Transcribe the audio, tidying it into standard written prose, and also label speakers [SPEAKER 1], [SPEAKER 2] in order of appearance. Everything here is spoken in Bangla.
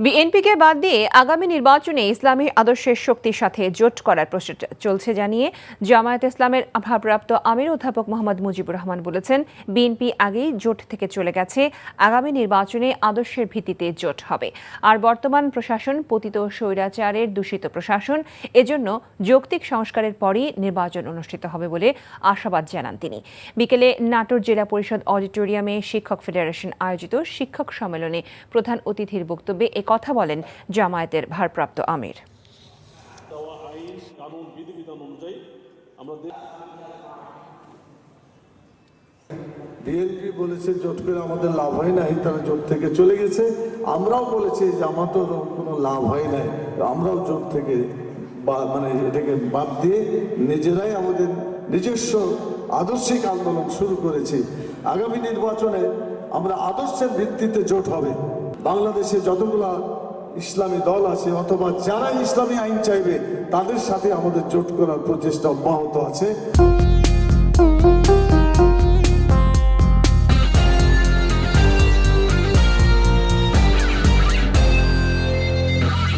[SPEAKER 1] বিএনপিকে বাদ দিয়ে আগামী নির্বাচনে ইসলামী আদর্শের শক্তির সাথে জোট করার প্রচেষ্টা চলছে জানিয়ে জামায়াতে ইসলামের ভারপ্রাপ্ত আমির অধ্যাপক মোহাম্মদ মুজিবুর রহমান বলেছেন, বিএনপি আগেই জোট থেকে চলে গেছে, আগামী নির্বাচনে আদর্শের ভিত্তিতে জোট হবে। আর বর্তমান প্রশাসন পতিত স্বৈরাচারের দূষিত প্রশাসন, এজন্য যৌক্তিক সংস্কারের পরই নির্বাচন অনুষ্ঠিত হবে বলে আশাবাদ জানান তিনি। বিকেলে নাটোর জেলা পরিষদ অডিটোরিয়ামে শিক্ষক ফেডারেশন আয়োজিত শিক্ষক সম্মেলনে প্রধান অতিথির বক্তব্যে কথা বলেন জামায়াতের ভারপ্রাপ্ত আমির।
[SPEAKER 2] বিএনপি বলেছে জোট করে আমাদের লাভ হয় নাই, তারা জোট থেকে চলে গেছে। আমরাও বলেছি যে আমাদের কোনো লাভ হয় নাই, আমরাও জোট থেকে এটাকে বাদ দিয়ে নিজেরাই আমাদের নিজস্ব আদর্শিক আন্দোলন শুরু করেছি। আগামী নির্বাচনে আমরা আদর্শের ভিত্তিতে জোট হবে। বাংলাদেশে যতগুলা ইসলামী দল আছে অথবা যারা ইসলামী আইন চাইবে তাদের সাথে আমাদের জোট করার প্রচেষ্টা অব্যাহত আছে।